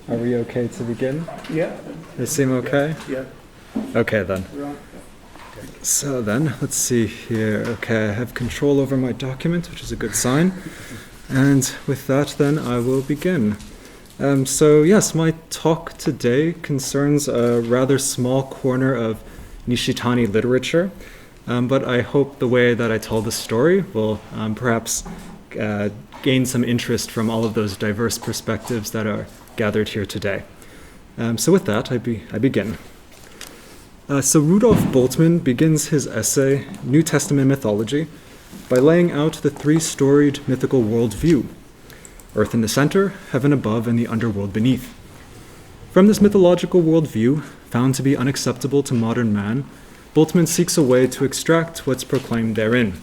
Are we okay to begin? Yeah. They seem okay? Yeah. Okay then. So then, let's see here. Okay, I have control over my document, which is a good sign. And with that then, I will begin. So yes, my talk today concerns a rather small corner of Nishitani literature, but I hope the way that I tell the story will perhaps gain some interest from all of those diverse perspectives that are gathered here today. So with that, I begin. So Rudolf Bultmann begins his essay, New Testament Mythology, by laying out the three-storied mythical worldview: Earth in the center, heaven above, and the underworld beneath. From this mythological worldview, found to be unacceptable to modern man, Bultmann seeks a way to extract what's proclaimed therein.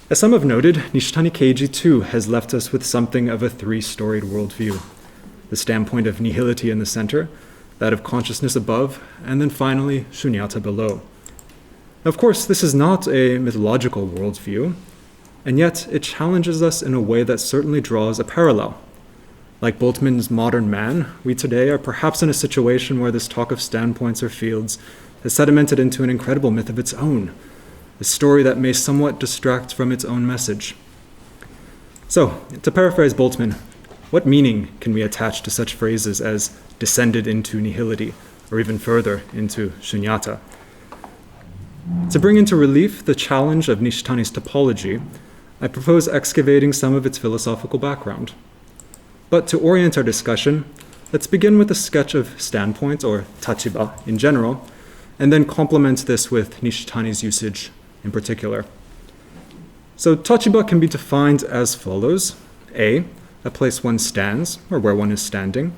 As some have noted, Nishitani Keiji too has left us with something of a three-storied worldview: the standpoint of nihility in the center, that of consciousness above, and then finally shunyata below. Of course, this is not a mythological worldview, and yet it challenges us in a way that certainly draws a parallel. Like Bultmann's modern man, we today are perhaps in a situation where this talk of standpoints or fields has sedimented into an incredible myth of its own, a story that may somewhat distract from its own message. So, to paraphrase Bultmann, what meaning can we attach to such phrases as descended into nihility, or even further, into shunyata? To bring into relief the challenge of Nishitani's topology, I propose excavating some of its philosophical background. But to orient our discussion, let's begin with a sketch of standpoint, or tachiba, in general, and then complement this with Nishitani's usage in particular. So tachiba can be defined as follows: A place one stands, or where one is standing;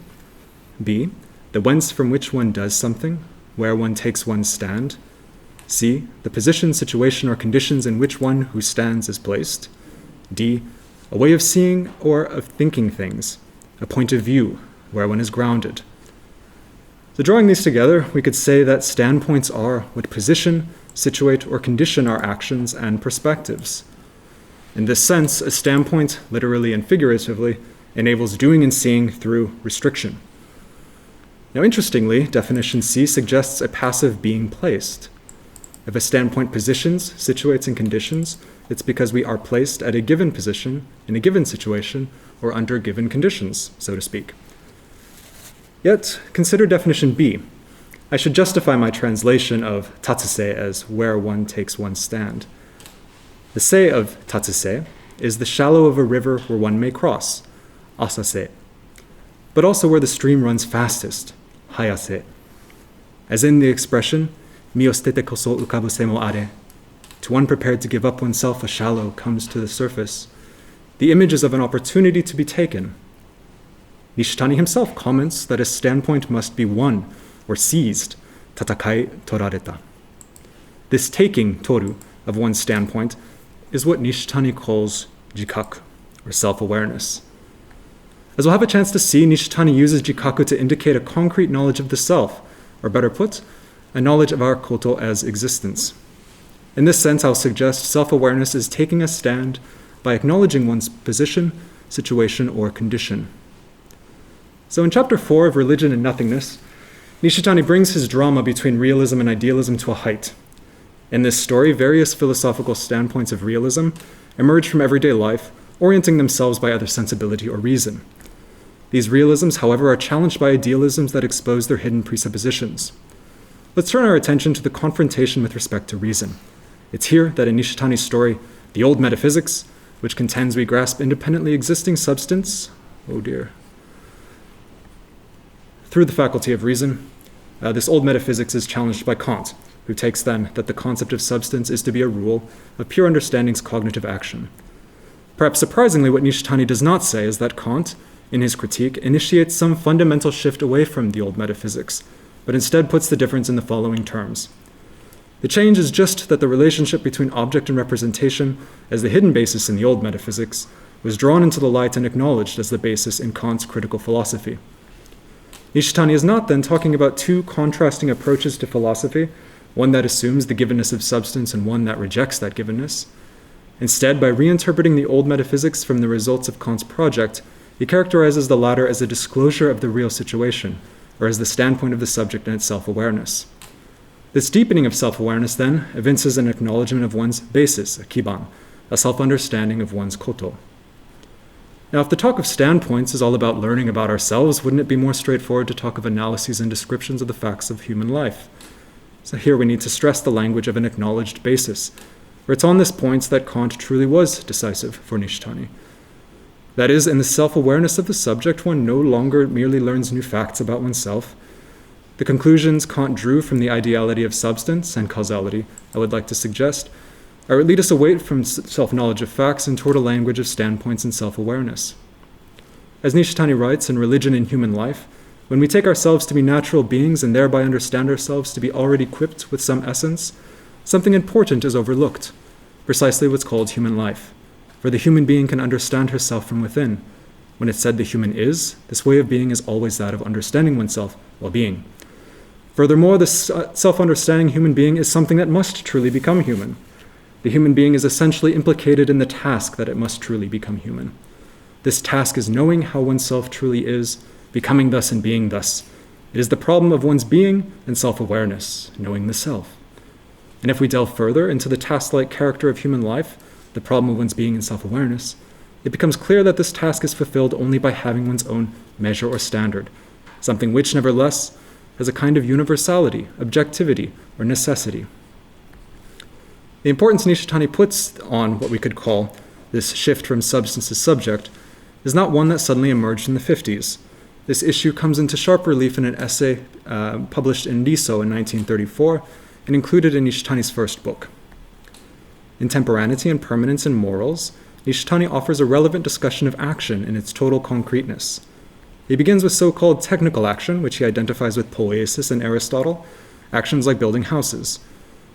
B, the whence from which one does something, where one takes one's stand; C, the position, situation, or conditions in which one who stands is placed; D, a way of seeing or of thinking things, a point of view, where one is grounded. So drawing these together, we could say that standpoints are what position, situate, or condition our actions and perspectives. In this sense, a standpoint, literally and figuratively, enables doing and seeing through restriction. Now, interestingly, definition C suggests a passive being placed. If a standpoint positions, situates, and conditions, it's because we are placed at a given position, in a given situation, or under given conditions, so to speak. Yet, consider definition B. I should justify my translation of tatsuse as where one takes one's stand. The se of tatsuse is the shallow of a river where one may cross, asase, but also where the stream runs fastest, hayase. As in the expression, mi o sutete koso ukabu se mo are, to one prepared to give up oneself a shallow comes to the surface, the image is of an opportunity to be taken. Nishitani himself comments that a standpoint must be won or seized, tatakai torareta. This taking, toru, of one's standpoint is what Nishitani calls jikaku, or self-awareness. As we'll have a chance to see, Nishitani uses jikaku to indicate a concrete knowledge of the self, or better put, a knowledge of our koto as existence. In this sense, I'll suggest self-awareness is taking a stand by acknowledging one's position, situation, or condition. So in chapter 4 of Religion and Nothingness, Nishitani brings his drama between realism and idealism to a height. In this story, various philosophical standpoints of realism emerge from everyday life, orienting themselves by either sensibility or reason. These realisms, however, are challenged by idealisms that expose their hidden presuppositions. Let's turn our attention to the confrontation with respect to reason. It's here that in Nishitani's story, the old metaphysics, which contends we grasp independently existing substance, through the faculty of reason, this old metaphysics is challenged by Kant, who takes then that the concept of substance is to be a rule of pure understanding's cognitive action. Perhaps surprisingly, what Nishitani does not say is that Kant, in his critique, initiates some fundamental shift away from the old metaphysics, but instead puts the difference in the following terms. The change is just that the relationship between object and representation, as the hidden basis in the old metaphysics, was drawn into the light and acknowledged as the basis in Kant's critical philosophy. Nishitani is not then talking about two contrasting approaches to philosophy, one that assumes the givenness of substance and one that rejects that givenness. Instead, by reinterpreting the old metaphysics from the results of Kant's project, He characterizes the latter as a disclosure of the real situation, or as the standpoint of the subject in its self-awareness. This deepening of self-awareness, then, evinces an acknowledgement of one's basis, a kiban, a self-understanding of one's koto. Now, if the talk of standpoints is all about learning about ourselves, wouldn't it be more straightforward to talk of analyses and descriptions of the facts of human life? So here we need to stress the language of an acknowledged basis, for it's on this point that Kant truly was decisive for Nishitani. That is, in the self-awareness of the subject, one no longer merely learns new facts about oneself. The conclusions Kant drew from the ideality of substance and causality, I would like to suggest, lead us away from self-knowledge of facts and toward a language of standpoints and self-awareness. As Nishitani writes in Religion and Human Life, when we take ourselves to be natural beings and thereby understand ourselves to be already equipped with some essence, something important is overlooked, precisely what's called human life. For the human being can understand herself from within. When it's said the human is, this way of being is always that of understanding oneself while being. Furthermore, this self-understanding human being is something that must truly become human. The human being is essentially implicated in the task that it must truly become human. This task is knowing how oneself truly is, becoming thus and being thus. It is the problem of one's being and self-awareness, knowing the self. And if we delve further into the task-like character of human life, the problem of one's being and self-awareness, it becomes clear that this task is fulfilled only by having one's own measure or standard, something which, nevertheless, has a kind of universality, objectivity, or necessity. The importance Nishitani puts on what we could call this shift from substance to subject is not one that suddenly emerged in the 50s. This issue comes into sharp relief in an essay published in Riso in 1934 and included in Nishitani's first book. In Temporanity and Permanence in Morals, Nishitani offers a relevant discussion of action in its total concreteness. He begins with so-called technical action, which he identifies with poiesis in Aristotle, actions like building houses.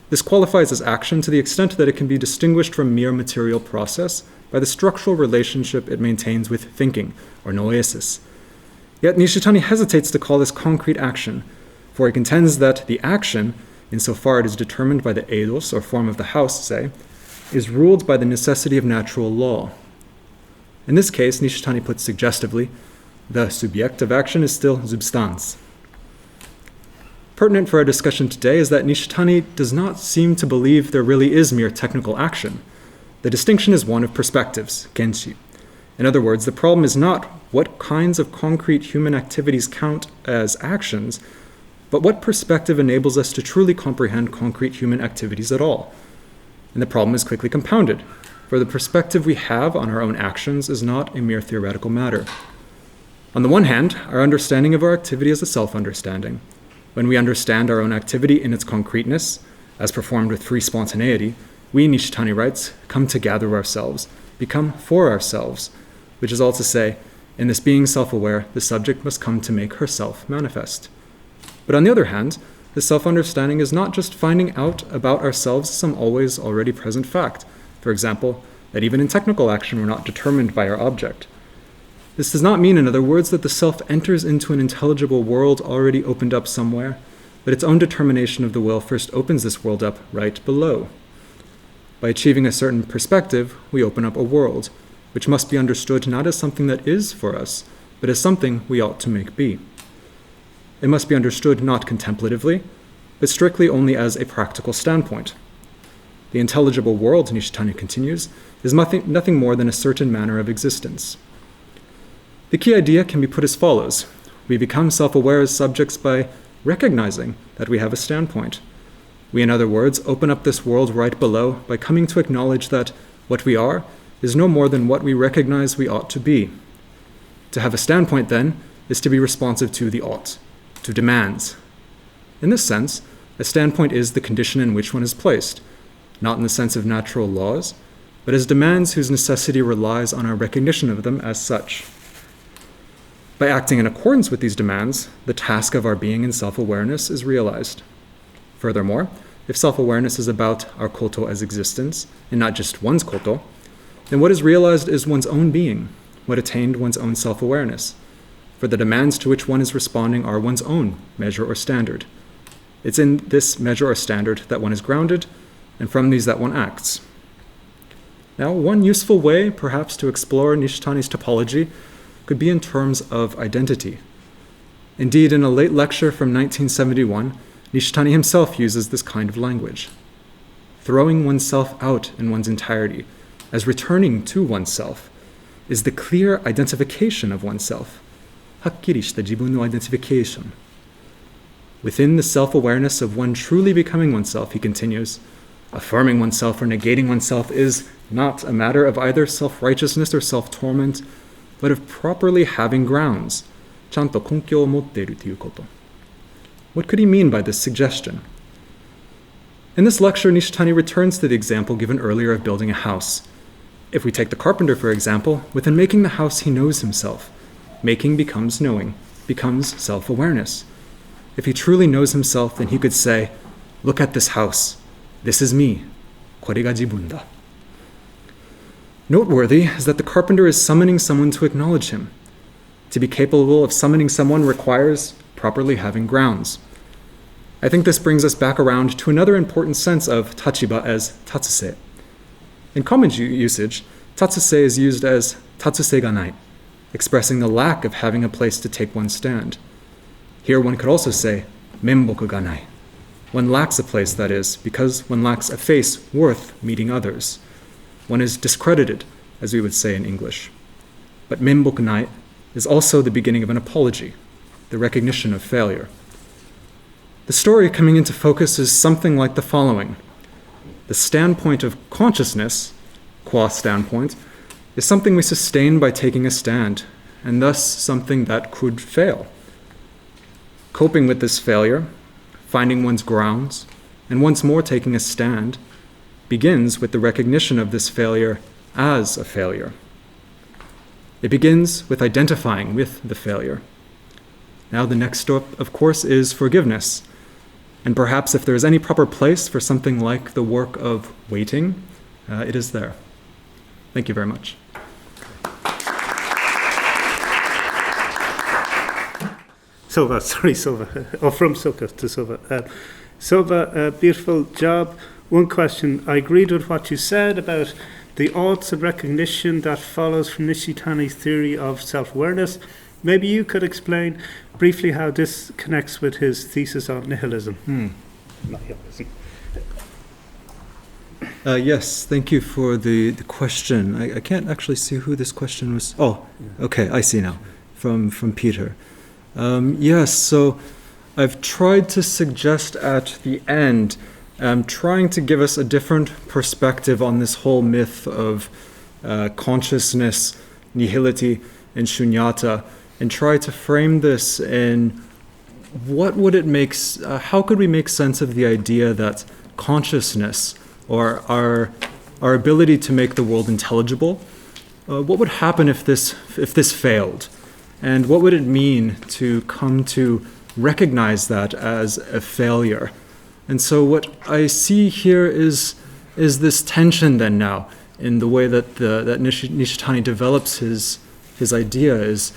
This qualifies as action to the extent that it can be distinguished from mere material process by the structural relationship it maintains with thinking, or noesis. Yet Nishitani hesitates to call this concrete action, for he contends that the action, insofar it is determined by the eidos, or form of the house, say, is ruled by the necessity of natural law. In this case, Nishitani puts suggestively, the subject of action is still substans. Pertinent for our discussion today is that Nishitani does not seem to believe there really is mere technical action. The distinction is one of perspectives, genshi. In other words, the problem is not what kinds of concrete human activities count as actions, but what perspective enables us to truly comprehend concrete human activities at all. And the problem is quickly compounded, for the perspective we have on our own actions is not a mere theoretical matter. On the one hand, our understanding of our activity is a self-understanding. When we understand our own activity in its concreteness, as performed with free spontaneity, we, Nishitani writes, come to gather ourselves, become for ourselves, which is all to say, in this being self-aware, the subject must come to make herself manifest. But on the other hand, this self-understanding is not just finding out about ourselves some always already present fact. For example, that even in technical action we're not determined by our object. This does not mean, in other words, that the self enters into an intelligible world already opened up somewhere, but its own determination of the will first opens this world up right below. By achieving a certain perspective, we open up a world, which must be understood not as something that is for us, but as something we ought to make be. It must be understood not contemplatively, but strictly only as a practical standpoint. The intelligible world, Nishitani continues, is nothing more than a certain manner of existence. The key idea can be put as follows. We become self-aware as subjects by recognizing that we have a standpoint. We, in other words, open up this world right below by coming to acknowledge that what we are is no more than what we recognize we ought to be. To have a standpoint, then, is to be responsive to the ought, to demands. In this sense, a standpoint is the condition in which one is placed, not in the sense of natural laws, but as demands whose necessity relies on our recognition of them as such. By acting in accordance with these demands, the task of our being in self-awareness is realized. Furthermore, if self-awareness is about our koto as existence, and not just one's koto, then what is realized is one's own being, what attained one's own self-awareness. For the demands to which one is responding are one's own measure or standard. It's in this measure or standard that one is grounded, and from these that one acts. Now, one useful way, perhaps, to explore Nishitani's topology could be in terms of identity. Indeed, in a late lecture from 1971, Nishitani himself uses this kind of language. Throwing oneself out in one's entirety, as returning to oneself, is the clear identification of oneself. Hakkiri shita jibun no identification. Within the self-awareness of one truly becoming oneself, he continues, affirming oneself or negating oneself is not a matter of either self-righteousness or self-torment, but of properly having grounds. Chanto konkyo o motteru toいうこと. What could he mean by this suggestion? In this lecture, Nishitani returns to the example given earlier of building a house. If we take the carpenter, for example, within making the house, he knows himself. Making becomes knowing, becomes self-awareness. If he truly knows himself, then he could say, look at this house. This is me. これが自分だ. Noteworthy is that the carpenter is summoning someone to acknowledge him. To be capable of summoning someone requires properly having grounds. I think this brings us back around to another important sense of tachiba as tatsuse. In common usage, tatsuse is used as tatsuse ga nai, expressing the lack of having a place to take one's stand. Here one could also say, menboku ga nai. One lacks a place, that is, because one lacks a face worth meeting others. One is discredited, as we would say in English. But menboku nai is also the beginning of an apology, the recognition of failure. The story coming into focus is something like the following. The standpoint of consciousness, qua standpoint, is something we sustain by taking a stand, and thus something that could fail. Coping with this failure, finding one's grounds, and once more taking a stand, begins with the recognition of this failure as a failure. It begins with identifying with the failure. Now the next step, of course, is forgiveness. And perhaps if there is any proper place for something like the work of waiting, it is there. Thank you very much. Silva, or from Silka to Silva. Silva, beautiful job. One question. I agreed with what you said about the oughts and recognition that follows from Nishitani's theory of self-awareness. Maybe you could explain briefly how this connects with his thesis on nihilism. Nihilism. Yes, thank you for the question. I can't actually see who this question was. Oh, okay, I see now. From Peter. Yes, so I've tried to suggest at the end, trying to give us a different perspective on this whole myth of consciousness, nihility, and shunyata, and try to frame this in what would it make, how could we make sense of the idea that consciousness, or our ability to make the world intelligible, what would happen if this failed? And what would it mean to come to recognize that as a failure? And so what I see here is this tension then now in the way that that Nishitani develops his idea is.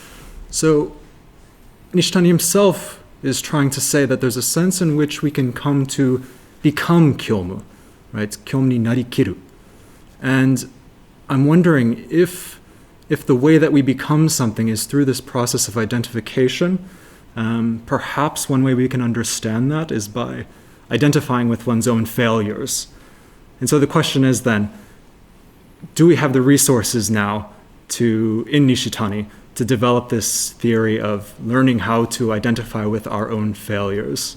So Nishitani himself is trying to say that there's a sense in which we can come to become kyomu, right? Kyomu ni narikiru. And I'm wondering if the way that we become something is through this process of identification, perhaps one way we can understand that is by identifying with one's own failures. And so the question is then, do we have the resources now in Nishitani, to develop this theory of learning how to identify with our own failures?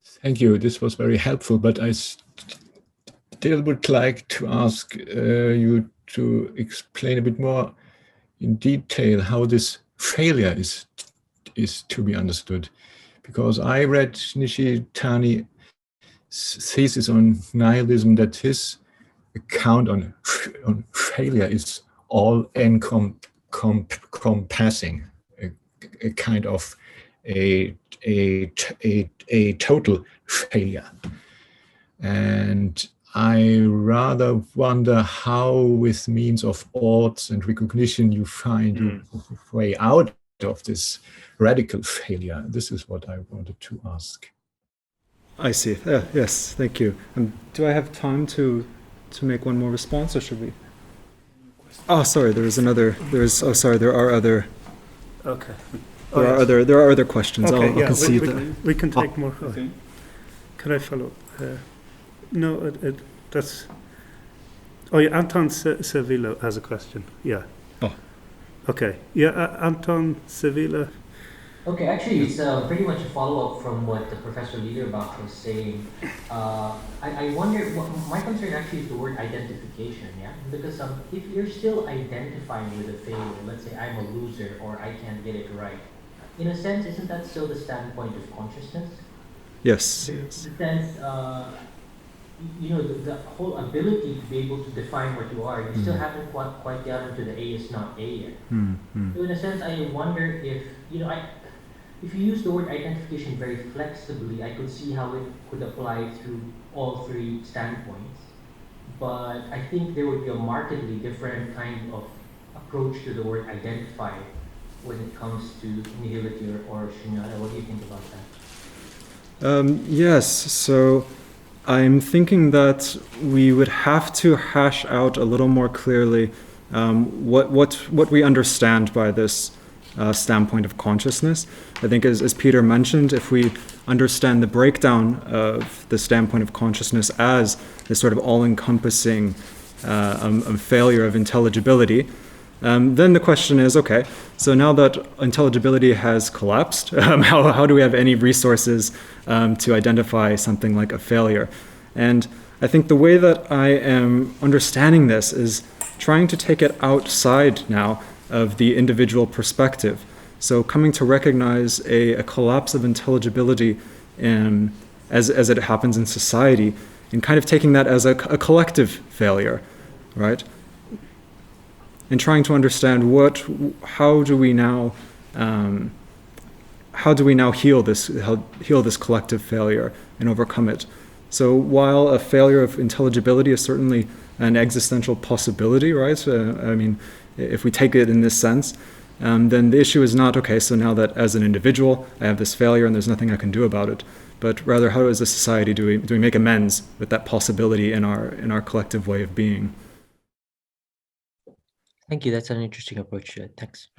Thank you. This was very helpful, but I still would like to ask you to explain a bit more in detail how this failure is to be understood. Because I read Nishitani's thesis on nihilism that his account on failure is all encompassing, a kind of a total failure. And I rather wonder how, with means of oughts and recognition, you find your way out of this radical failure. This is what I wanted to ask. I see. Yes, thank you. Do I have time to make one more response, or should we? Oh, sorry, there is another, oh, sorry, there are other, Okay. there are other questions. Okay, I'll concede that. we can take more. Can I follow up? No, that's... Oh, yeah, Anton Sevilla has a question. Yeah. Oh. Okay. Yeah, Anton Sevilla. Okay, actually, it's pretty much a follow-up from what the Professor Liederbach was saying. I wonder, my concern actually is the word identification, yeah? Because if you're still identifying with a failure, let's say I'm a loser or I can't get it right, in a sense, isn't that still the standpoint of consciousness? Yes. In a sense, you know, the whole ability to be able to define what you are, you still haven't quite gotten to the A is not A yet. So in a sense, I wonder if, you know, if you use the word identification very flexibly, I could see how it could apply through all three standpoints. But I think there would be a markedly different kind of approach to the word identify when it comes to nihility or shunyata. What do you think about that? Yes, so I'm thinking that we would have to hash out a little more clearly what we understand by this standpoint of consciousness. I think as Peter mentioned, if we understand the breakdown of the standpoint of consciousness as this sort of all-encompassing failure of intelligibility, then the question is, okay, so now that intelligibility has collapsed, how do we have any resources to identify something like a failure? And I think the way that I am understanding this is trying to take it outside now of the individual perspective. So coming to recognize a collapse of intelligibility as it happens in society, and kind of taking that as a collective failure, right? And trying to understand how do we now heal this collective failure and overcome it. So while a failure of intelligibility is certainly an existential possibility, right? I mean, if we take it in this sense, then the issue is not, okay, so now that as an individual I have this failure and there's nothing I can do about it, but rather how as a society do we make amends with that possibility in our collective way of being? Thank you. That's an interesting approach. Thanks.